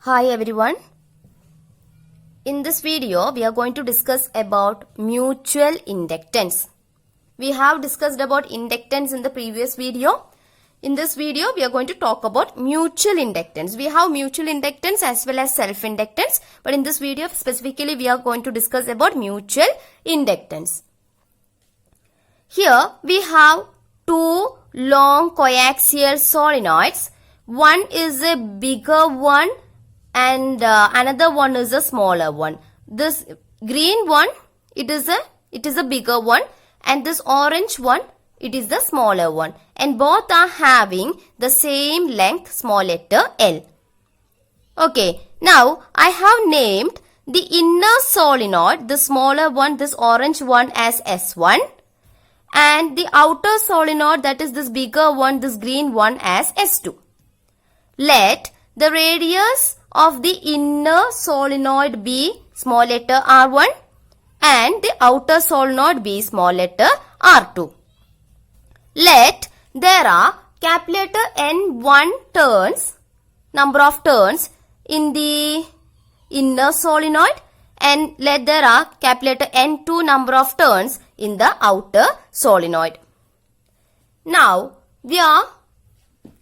Hi everyone. In this video, we are going to discuss about mutual inductance. We have discussed about inductance in the previous video. In this video, we are going to talk about mutual inductance. We have mutual inductance as well as self-inductance. But in this video, specifically, we are going to discuss about mutual inductance. Here, we have two long coaxial solenoids. One is a bigger one and another one is a smaller one. This green one, it is a bigger one, and this orange one, it is the smaller one, and both are having the same length, small letter L. Okay, now I have named the inner solenoid, the smaller one, this orange one, as S1, and the outer solenoid, that is this bigger one, this green one, as S2. Let the radius of the inner solenoid be small letter R1 and the outer solenoid be small letter R2. Let there are capital letter N1 turns, number of turns in the inner solenoid, and let there are capital letter N2 number of turns in the outer solenoid. Now we are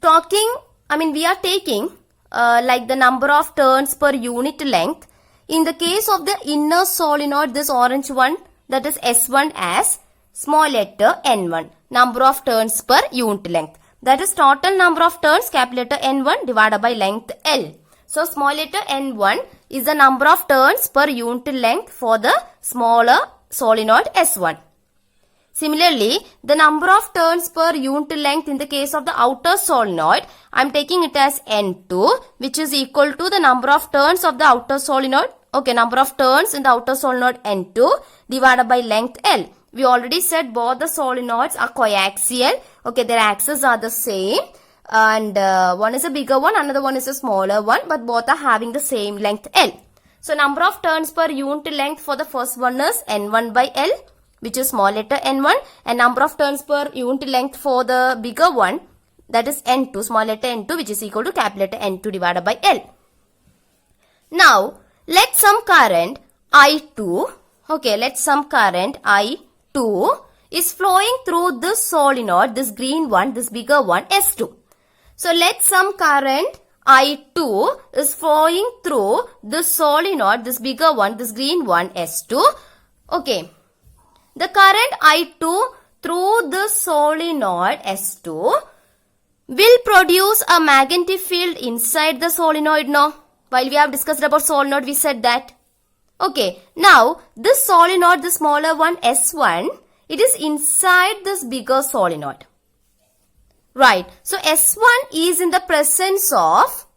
taking like the number of turns per unit length. In the case of the inner solenoid, this orange one, that is S1, as small letter N1, number of turns per unit length. That is total number of turns, capital letter N1 divided by length L. So small letter N1 is the number of turns per unit length for the smaller solenoid S1. Similarly, the number of turns per unit length in the case of the outer solenoid, I am taking it as N2, which is equal to the number of turns of the outer solenoid. Okay, number of turns in the outer solenoid N2 divided by length L. We already said both the solenoids are coaxial. Okay, their axes are the same. And one is a bigger one, another one is a smaller one, but both are having the same length L. So, number of turns per unit length for the first one is N1 by L, which is small letter N1, and number of turns per unit length for the bigger one, that is N2, small letter N2, which is equal to capital letter N2 divided by L. Now, let some current I2, okay, let some current I2 is flowing through this solenoid, this green one, this bigger one, S2. So, let some current I2 is flowing through this solenoid, this bigger one, this green one, S2. Okay. The current I2 through the solenoid S2 will produce a magnetic field inside the solenoid, no? While we have discussed about solenoid, we said that. Okay, now this solenoid, the smaller one S1, it is inside this bigger solenoid. Right, so S1 is in the presence of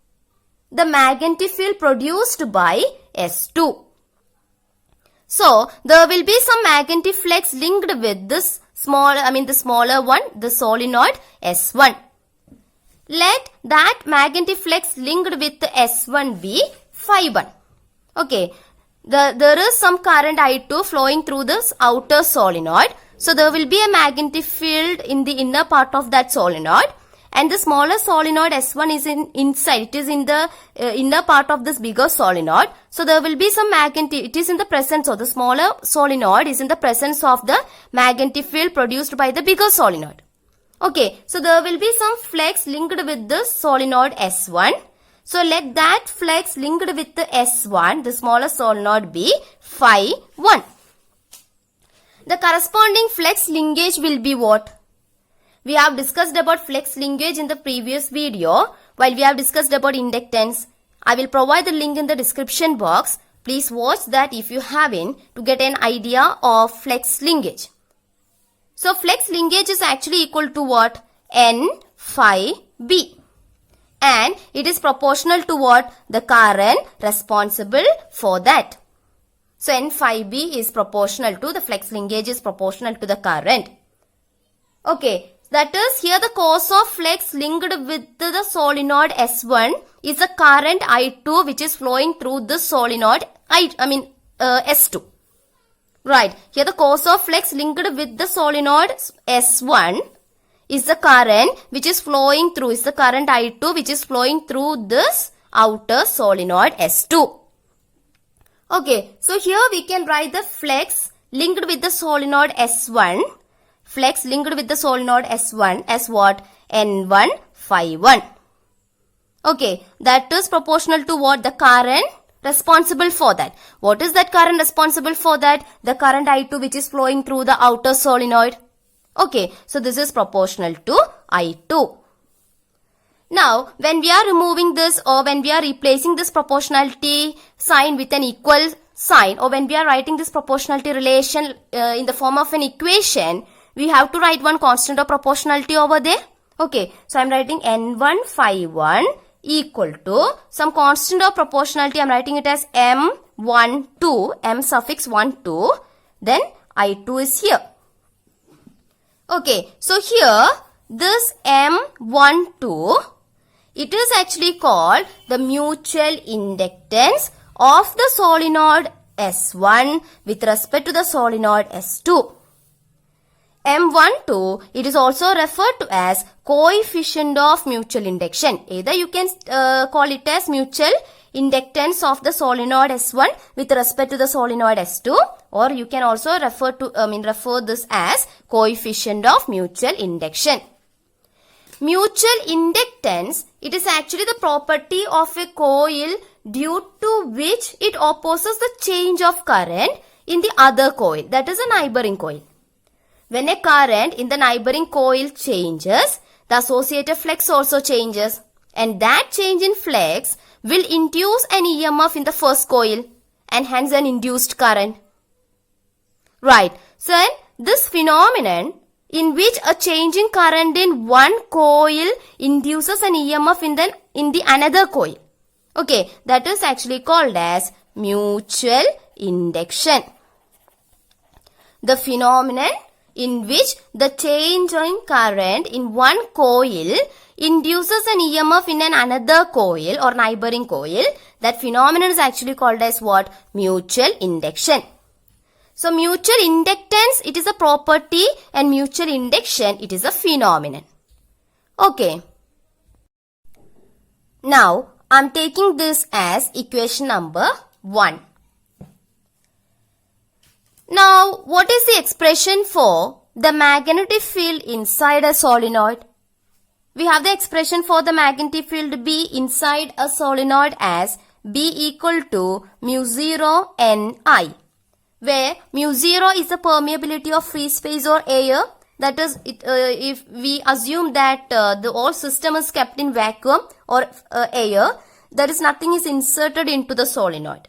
the magnetic field produced by S2. So, there will be some magnetic flux linked with this the smaller one, the solenoid S1. Let that magnetic flux linked with the S1 be phi 1. Okay, there is some current I2 flowing through this outer solenoid. So, there will be a magnetic field in the inner part of that solenoid. And the smaller solenoid S1 is inside. It is in the inner part of this bigger solenoid. So, there will be some magnetic, it is in the presence of the smaller solenoid is in the presence of the magnetic field produced by the bigger solenoid. Okay, so there will be some flux linked with the solenoid S1. So, let that flux linked with the S1, the smaller solenoid, be phi 1. The corresponding flux linkage will be what? We have discussed about flux linkage in the previous video. While we have discussed about inductance, I will provide the link in the description box. Please watch that if you haven't, to get an idea of flux linkage. So, flux linkage is actually equal to what? N phi B. And it is proportional to what? The current responsible for that. So, N phi B is proportional to, the flux linkage is proportional to the current. Okay. That is, here the cause of flux linked with the solenoid S1 is the current I2 which is flowing through this solenoid S2. Right. Here the cause of flux linked with the solenoid S1 is the current which is flowing through, is the current I2 which is flowing through this outer solenoid S2. Okay, so here we can write the flex linked with the solenoid S1. Flex linked with the solenoid S1 as what? N1 phi 1. Okay, that is proportional to what? The current responsible for that. What is that current responsible for that? The current I2 which is flowing through the outer solenoid. Okay, so this is proportional to I2. Now, when we are removing this or when we are replacing this proportionality sign with an equal sign, or when we are writing this proportionality relation in the form of an equation, we have to write one constant of proportionality over there. Okay, so I am writing N1 phi 1 equal to some constant of proportionality. I am writing it as M12, M suffix 1 2, then I2 is here. Okay, so here this M12, it is actually called the mutual inductance of the solenoid S1 with respect to the solenoid S2. M12, it is also referred to as coefficient of mutual induction. Either you can call it as mutual inductance of the solenoid S1 with respect to the solenoid S2, or you can also refer this as coefficient of mutual induction. Mutual inductance, it is actually the property of a coil due to which it opposes the change of current in the other coil, that is a neighboring coil. When a current in the neighboring coil changes, the associated flux also changes, and that change in flux will induce an EMF in the first coil and hence an induced current. Right, so this phenomenon in which a change in current in one coil induces an EMF in the another coil. Okay, that is actually called as mutual induction. The phenomenon in which the change in current in one coil induces an EMF in another coil or neighboring coil, that phenomenon is actually called as what? Mutual induction. So mutual inductance, it is a property, and mutual induction, it is a phenomenon. Okay. Now, I am taking this as equation number 1. Now, what is the expression for the magnetic field inside a solenoid? We have the expression for the magnetic field B inside a solenoid as B equal to mu 0 Ni, where mu 0 is the permeability of free space or air. That is, if we assume that the whole system is kept in vacuum or air, there is nothing is inserted into the solenoid.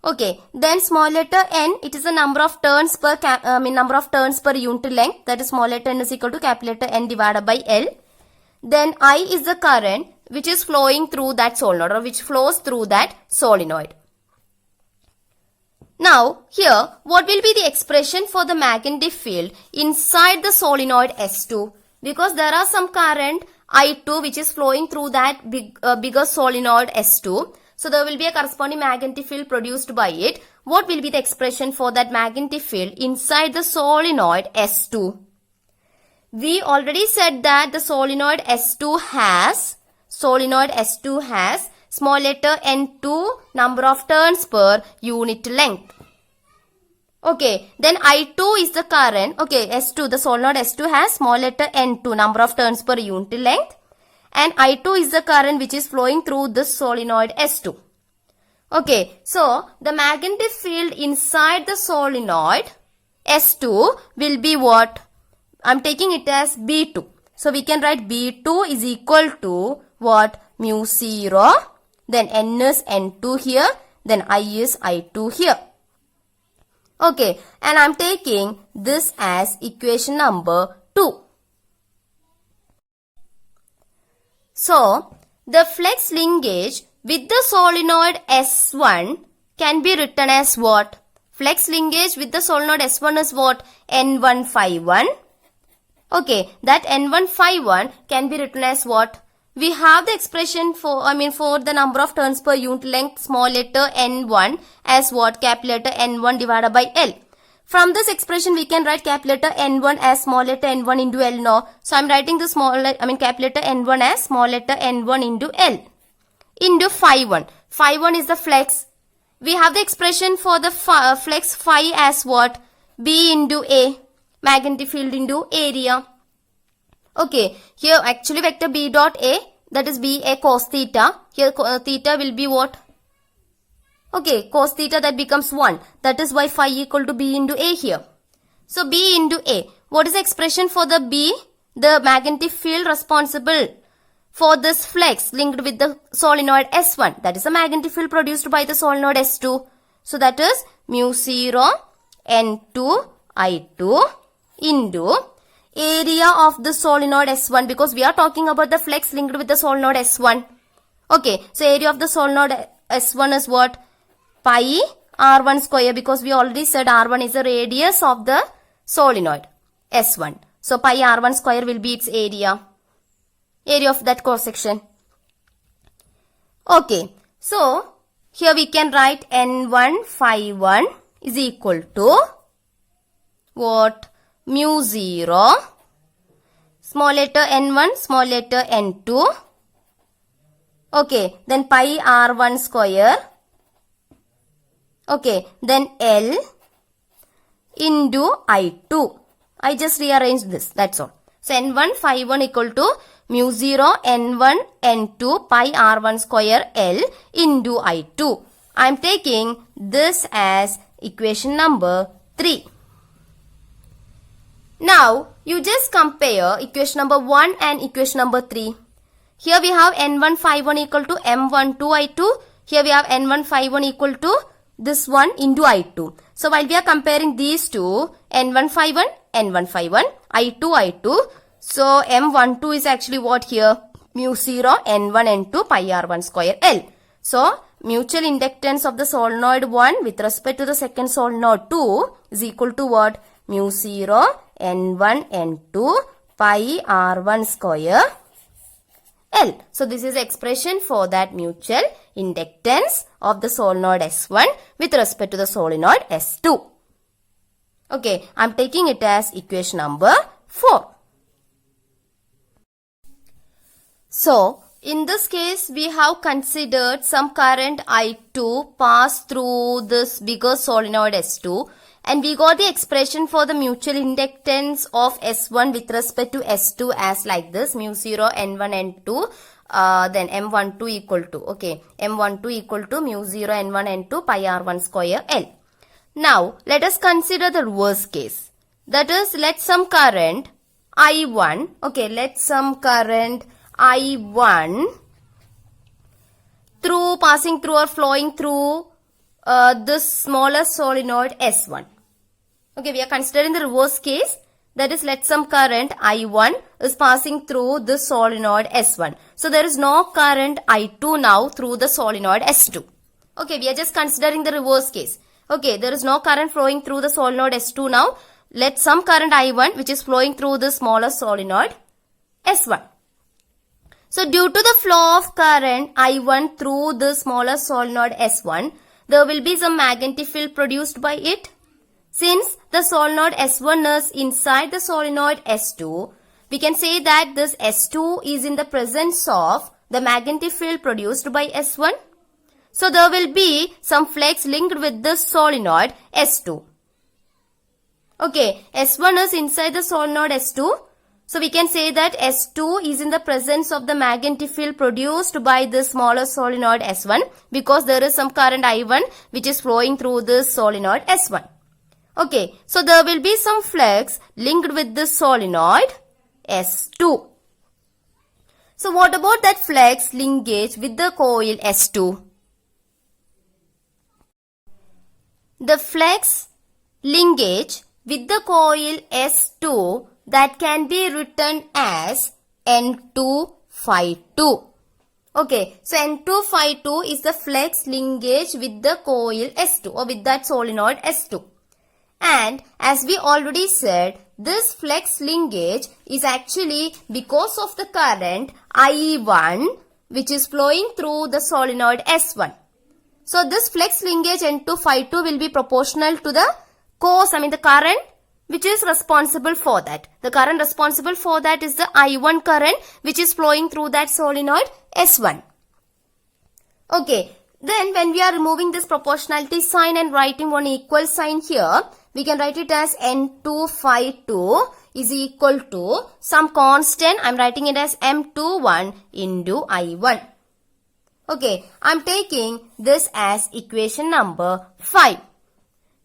Okay, then small letter n, it is the number of turns per unit length. That is, small letter n is equal to capital letter N divided by L. Then I is the current which is flowing through that solenoid, or which flows through that solenoid. Now, here, what will be the expression for the magnetic field inside the solenoid S2? Because there are some current I2 which is flowing through that bigger solenoid S2. So, there will be a corresponding magnetic field produced by it. What will be the expression for that magnetic field inside the solenoid S2? We already said that the solenoid S2 has small letter n2 number of turns per unit length. Okay, then I2 is the current. Okay, S2, the solenoid S2 has small letter n2 number of turns per unit length, and I2 is the current which is flowing through this solenoid S2. Okay, so the magnetic field inside the solenoid S2 will be what? I'm taking it as B2. So we can write B2 is equal to what? Mu 0. Then N is N2 here. Then I is I2 here. Okay, and I'm taking this as equation number 2. So, the flux linkage with the solenoid S1 can be written as what? Flux linkage with the solenoid S1 is what? N1 phi 1. Okay, that N1 phi 1 can be written as what? We have the expression for the number of turns per unit length, small letter N1 as what? Capital letter N1 divided by L. From this expression, we can write capital letter N1 as small letter N1 into L now. So, I'm writing the capital letter N1 as small letter N1 into L. into phi 1. Phi 1 is the flex. We have the expression for the flex phi as what? B into A. Magnetic field into area. Okay, here actually vector B dot A, that is B A cos theta. Here theta will be what? Okay, cos theta, that becomes 1. That is why phi equal to B into A here. So B into A. What is the expression for the B? The magnetic field responsible for this flex linked with the solenoid S1. That is the magnetic field produced by the solenoid S2. So that is mu 0 N2 I2 into area of the solenoid S1, because we are talking about the flex linked with the solenoid S1. Okay, so area of the solenoid S1 is what? Pi R1 square, because we already said R1 is the radius of the solenoid S1. So pi R1 square will be its area of that cross section. Okay, so here we can write N1 phi 1 is equal to what? Mu 0, small letter N1, small letter N2. Okay, then pi R1 square. Okay, then L into I2. I just rearranged this, that's all. So N1 phi 1 equal to mu 0 N1 N2 pi R1 square L into I2. I am taking this as equation number 3. Now, you just compare equation number 1 and equation number 3. Here we have N1 phi 1 equal to M12 I2. Here we have N1 phi 1 equal to this one into I2. So while we are comparing these two, N1 phi 1, N1 phi 1, I2, I2. So M12 is actually what here? Mu 0 N1 N2 pi R1 square L. So mutual inductance of the solenoid 1 with respect to the second solenoid 2 is equal to what? Mu 0 N1 N2 pi R1 square L. So this is expression for that mutual inductance of the solenoid S1 with respect to the solenoid S2. Okay, I am taking it as equation number 4. So, in this case, we have considered some current I2 pass through this bigger solenoid S2, and we got the expression for the mutual inductance of S1 with respect to S2 as like this, mu 0 N1 N2, then M12 equal to, okay, M12 equal to mu 0 N1 N2 pi R1 square L. Now, let us consider the reverse case. That is, let some current I1, okay, let some current I1 passing through or flowing through this smaller solenoid S1. Okay, we are considering the reverse case. That is, let some current I1 is passing through this solenoid S1. So, there is no current I2 now through the solenoid S2. Okay, we are just considering the reverse case. Okay, there is no current flowing through the solenoid S2 now. Let some current I1 which is flowing through the smaller solenoid S1. So, due to the flow of current I1 through the smaller solenoid S1, there will be some magnetic field produced by it. Since the solenoid S1 is inside the solenoid S2, we can say that this S2 is in the presence of the magnetic field produced by S1. So, there will be some flex linked with this solenoid S2. Okay, S1 is inside the solenoid S2. So, we can say that S2 is in the presence of the magnetic field produced by the smaller solenoid S1, because there is some current I1 which is flowing through this solenoid S1. Okay, so there will be some flex linked with this solenoid S2. So, what about that flex linkage with the coil S2? The flex linkage with the coil S2, that can be written as N2 phi 2. Okay, so N2 phi 2 is the flex linkage with the coil S2 or with that solenoid S2. And as we already said, this flex linkage is actually because of the current I1 which is flowing through the solenoid S1. So this flex linkage N2 phi 2 will be proportional to the the current which is responsible for that. The current responsible for that is the I1 current which is flowing through that solenoid S1. Okay, then when we are removing this proportionality sign and writing one equal sign here, we can write it as N2 phi 2 is equal to some constant. I'm writing it as M21 into I1. Okay, I'm taking this as equation number 5.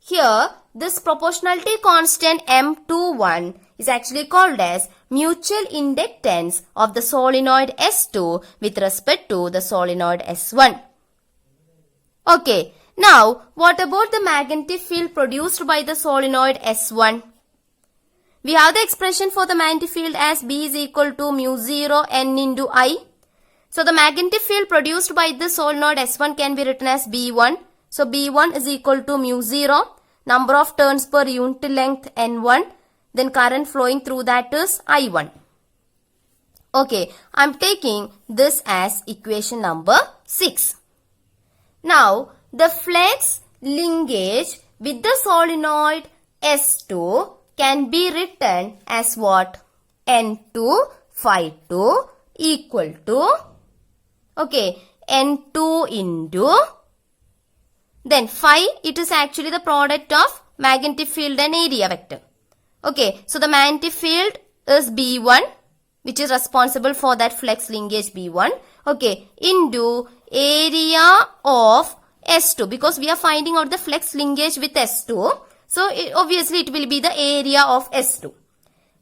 Here, this proportionality constant M21 is actually called as mutual inductance of the solenoid S2 with respect to the solenoid S1. Okay, now what about the magnetic field produced by the solenoid S1? We have the expression for the magnetic field as B is equal to mu 0 N into I. So the magnetic field produced by the solenoid S1 can be written as B1. So B1 is equal to mu 0, number of turns per unit length N1, then current flowing through that is I1. Okay, I'm taking this as equation number 6. Now, the flux linkage with the solenoid S2 can be written as what? N2 phi 2 equal to, okay, N2 into, then phi, it is actually the product of magnetic field and area vector. Okay, so the magnetic field is B1, which is responsible for that flux linkage B1, okay, into area of S2, because we are finding out the flux linkage with S2. So, obviously it will be the area of S2.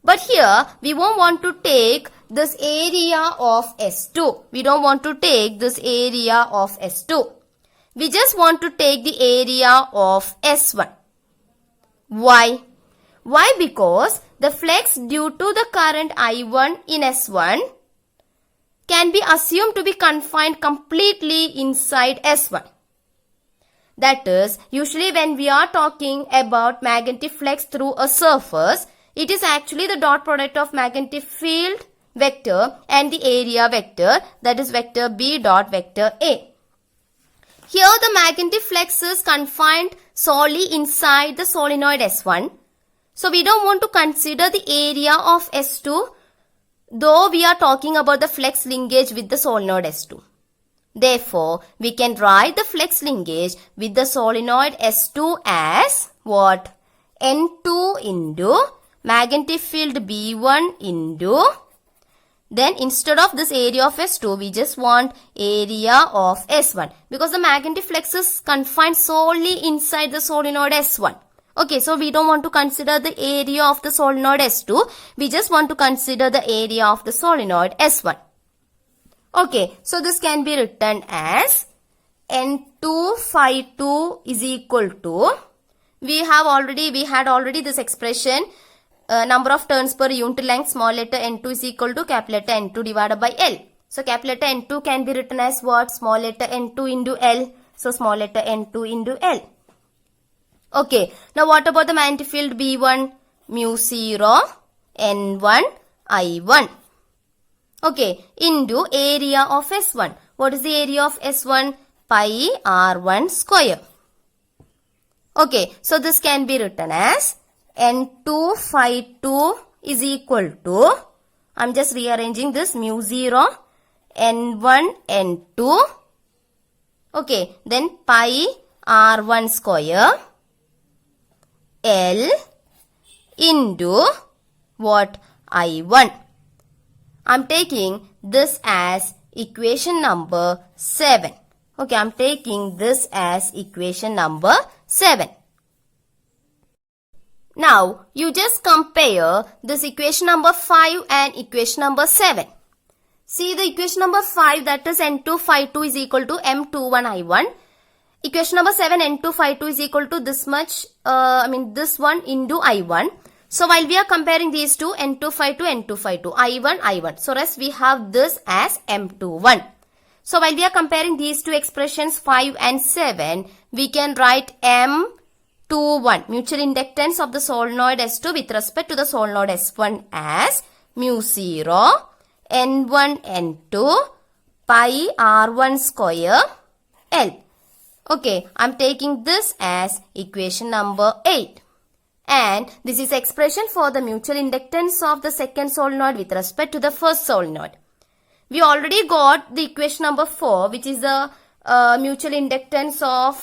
But here, we won't want to take this area of S2. We don't want to take this area of S2. We just want to take the area of S1. Why? Why? Because the flux due to the current I1 in S1 can be assumed to be confined completely inside S1. That is, usually when we are talking about magnetic flux through a surface, it is actually the dot product of magnetic field vector and the area vector, that is vector B dot vector A. Here the magnetic flux is confined solely inside the solenoid S1. So we don't want to consider the area of S2, though we are talking about the flux linkage with the solenoid S2. Therefore, we can write the flux linkage with the solenoid S2 as what? N2 into magnetic field B1 into, then instead of this area of S2, we just want area of S1, because the magnetic flux is confined solely inside the solenoid S1. Okay, so we don't want to consider the area of the solenoid S2. We just want to consider the area of the solenoid S1. Okay, so this can be written as N2 phi 2 is equal to, we had already this expression, number of turns per unit length, small letter N2 is equal to capital letter N2 divided by L. So capital letter N2 can be written as what? Small letter N2 into L. So small letter N2 into L. Okay, now what about the magnetic field B1? Mu 0 N1 I1. Okay, into area of S1. What is the area of S1? Pi R1 square. Okay, so this can be written as N2 phi 2 is equal to, I'm just rearranging this, mu 0 N1 N2. Okay, then pi R1 square L into what? I1. I'm taking this as equation number 7. Okay, I'm taking this as equation number 7. Now, you just compare this equation number 5 and equation number 7. See the equation number 5, that is N2 phi 2 is equal to M21 I1. Equation number 7, N2 phi 2 is equal to this much, this one into I1. So while we are comparing these two, N2 phi 2, N2 phi 2, I1, I1. So rest we have this as M21. So while we are comparing these two expressions 5 and 7, we can write M21, mutual inductance of the solenoid S2 with respect to the solenoid S1 as mu 0 N1 N2 pi R1 square L. Okay, I'm taking this as equation number 8. And this is expression for the mutual inductance of the second solenoid with respect to the first solenoid. We already got the equation number 4, which is the mutual inductance of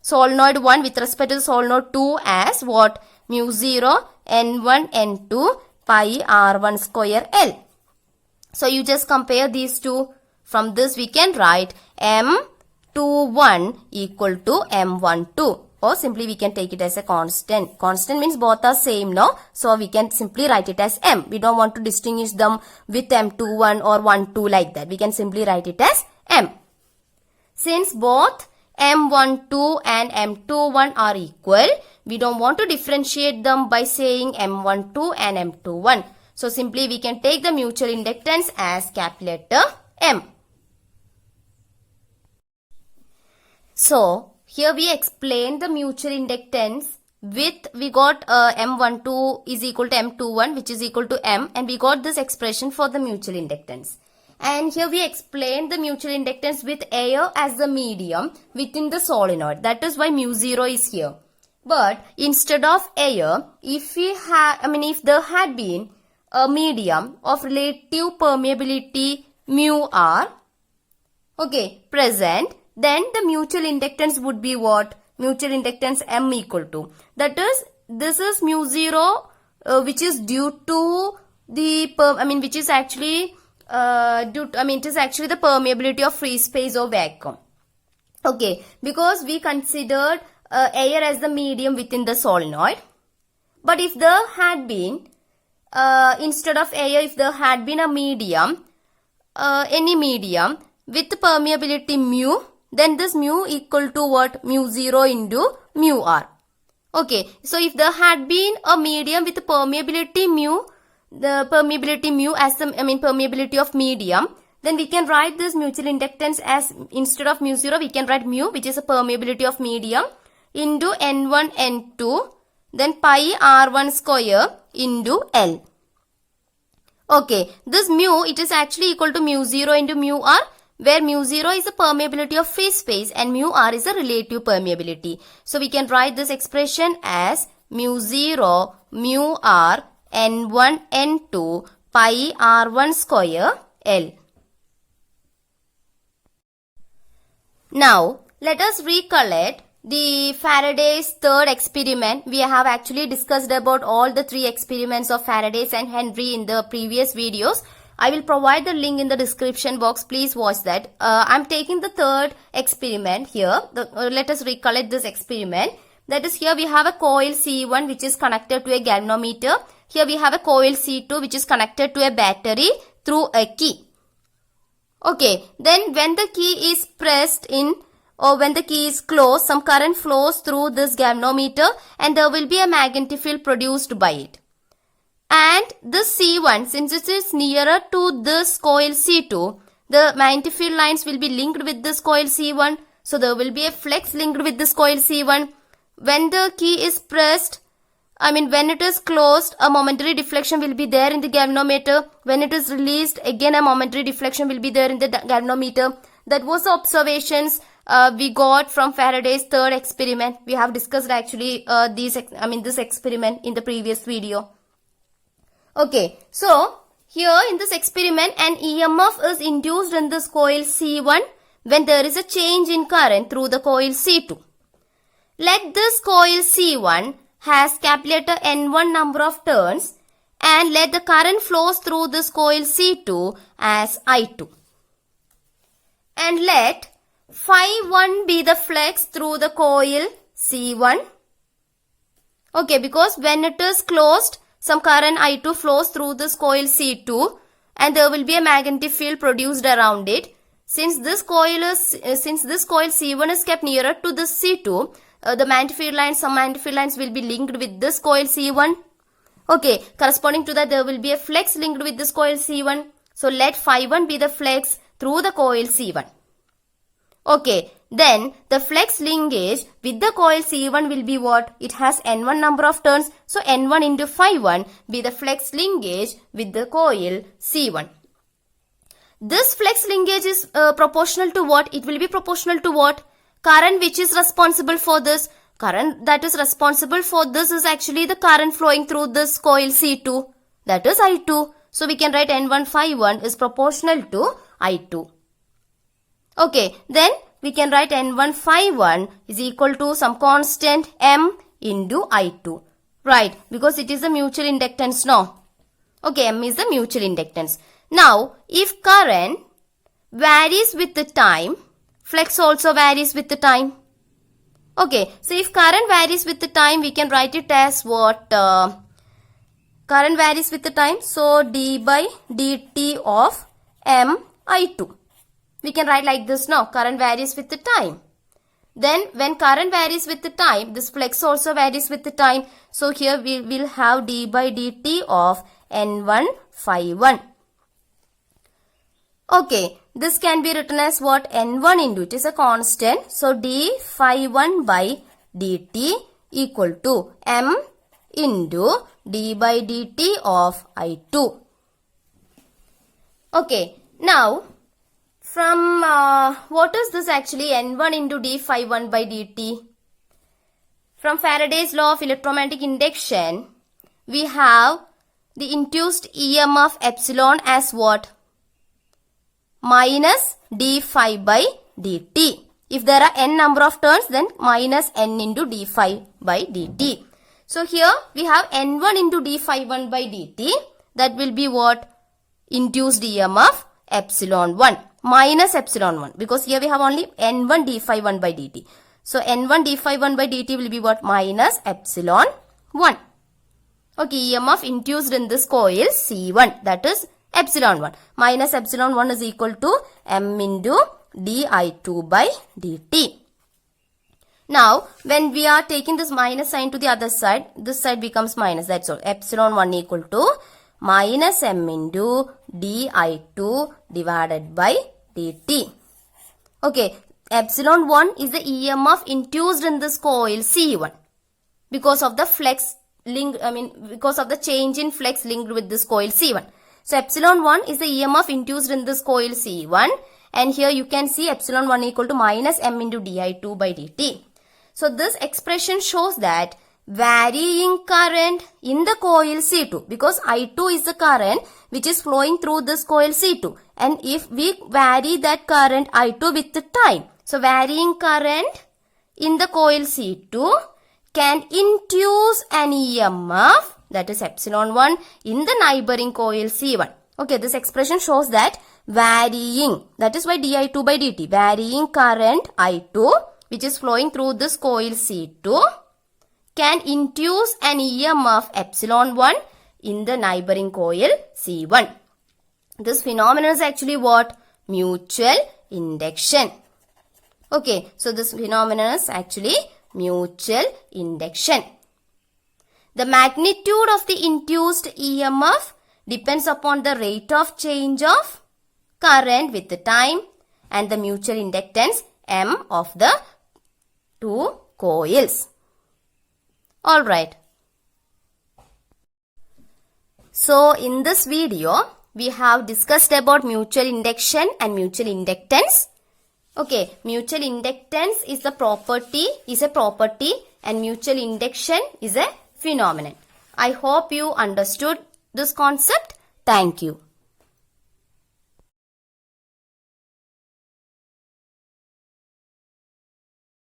solenoid 1 with respect to solenoid 2 as what? Mu 0 N1 N2 pi R1 square L. So you just compare these two. From this we can write M21 equal to M12. Or simply we can take it as a constant. Constant means both are same, no? So we can simply write it as M. We don't want to distinguish them with M21 or 12 like that. We can simply write it as M. Since both M12 and M21 are equal, we don't want to differentiate them by saying M12 and M21. So simply we can take the mutual inductance as capital letter M. So here we explain the mutual inductance with, we got M12 is equal to M21 which is equal to M, and we got this expression for the mutual inductance. And here we explain the mutual inductance with air as the medium within the solenoid. That is why mu 0 is here. But instead of air, if there had been a medium of relative permeability mu r, present, then the mutual inductance would be what? Mutual inductance M equal to. That is, this is mu 0 which is due to the, which is actually it is actually the permeability of free space or vacuum. Because we considered air as the medium within the solenoid. But if there had been, instead of air, if there had been a medium, any medium with permeability mu, then this mu equal to what? Mu 0 into mu r. So if there had been a medium with permeability mu, the permeability mu as the permeability of medium, then we can write this mutual inductance as, instead of mu 0, we can write mu, which is a permeability of medium, into N1 N2, then pi R1 square into L. This mu, it is actually equal to mu 0 into mu r, where mu 0 is the permeability of free space and mu r is the relative permeability. So we can write this expression as mu 0 mu r N1 N2 pi R1 square L. Now let us recollect the Faraday's third experiment. We have actually discussed about all the three experiments of Faraday's and Henry in the previous videos. I will provide the link in the description box. Please watch that. I'm taking the third experiment here. Let us recollect this experiment. That is, here we have a coil C1 which is connected to a galvanometer. Here we have a coil C2 which is connected to a battery through a key. Then when the key is pressed in or when the key is closed, some current flows through this galvanometer and there will be a magnetic field produced by it. And this C1, since it is nearer to this coil C2, the magnetic field lines will be linked with this coil C1. So there will be a flex linked with this coil C1. When the key is pressed, when it is closed, a momentary deflection will be there in the galvanometer. When it is released, again a momentary deflection will be there in the galvanometer. That was the observations we got from Faraday's third experiment. We have discussed actually this experiment in the previous video. So here in this experiment, an EMF is induced in this coil C1 when there is a change in current through the coil C2. Let this coil C1 has capital letter N1 number of turns and let the current flows through this coil C2 as I2. And let phi 1 be the flux through the coil C1. Because when it is closed, some current I2 flows through this coil C2 and there will be a magnetic field produced around it. Since this coil C1 is kept nearer to this C2, the magnetic field lines, some magnetic field lines will be linked with this coil C1. Corresponding to that, there will be a flex linked with this coil C1. So let phi 1 be the flex through the coil C1. Then the flex linkage with the coil C1 will be what? It has N1 number of turns. So N1 into phi 1 be the flex linkage with the coil C1. This flex linkage is proportional to what? It will be proportional to what? Current which is responsible for this. Current that is responsible for this is actually the current flowing through this coil C2. That is I2. So we can write N1 phi 1 is proportional to I2. Okay, then we can write N1 is equal to some constant M into I2. Right, because it is a mutual inductance, no? Okay, M is the mutual inductance. Now, if current varies with the time, flux also varies with the time. Okay, so if current varies with the time, we can write it as what? Current varies with the time, so d by dt of M I2. We can write like this now, current varies with the time. Then when current varies with the time, this flux also varies with the time. So here we will have d by dt of N1 phi1. Okay, this can be written as what? N1 into, it is a constant. So d phi1 by dt equal to M into d by dt of I2. Okay, now from what is this actually? N1 into d phi1 by dt. From Faraday's law of electromagnetic induction, we have the induced EMF epsilon as what? Minus d phi by dt. If there are n number of turns, then minus n into d phi by dt. So here we have N1 into d phi1 by dt. That will be what? Induced EMF epsilon 1 minus epsilon 1, because here we have only N1 d phi1 by dt. So N1 d phi1 by dt will be what? Minus epsilon 1. Okay, EMF induced in this coil C1, that is epsilon 1. Minus epsilon 1 is equal to M into di2 by dt. Now, when we are taking this minus sign to the other side, this side becomes minus, that's all. Epsilon 1 equal to minus M into di2 divided by dt. Okay, epsilon 1 is the EMF induced in this coil C1 because of the flux link, because of the change in flux linked with this coil C1. So epsilon 1 is the EMF induced in this coil C1, and here you can see epsilon 1 equal to minus M into di2 by dt. So this expression shows that varying current in the coil C2, because I2 is the current which is flowing through this coil C2, and if we vary that current I2 with the time, so varying current in the coil C2 can induce an EMF, that is epsilon 1, in the neighboring coil C1. Okay, this expression shows that varying, that is why di2 by dt, varying current I2 which is flowing through this coil C2 can induce an EMF epsilon 1 in the neighboring coil C1. This phenomenon is actually what? Mutual induction. Okay, so this phenomenon is actually mutual induction. The magnitude of the induced EMF depends upon the rate of change of current with the time and the mutual inductance M of the two coils. Alright. So in this video, we have discussed about mutual induction and mutual inductance. Okay, mutual inductance is a property, and mutual induction is a phenomenon. I hope you understood this concept. Thank you.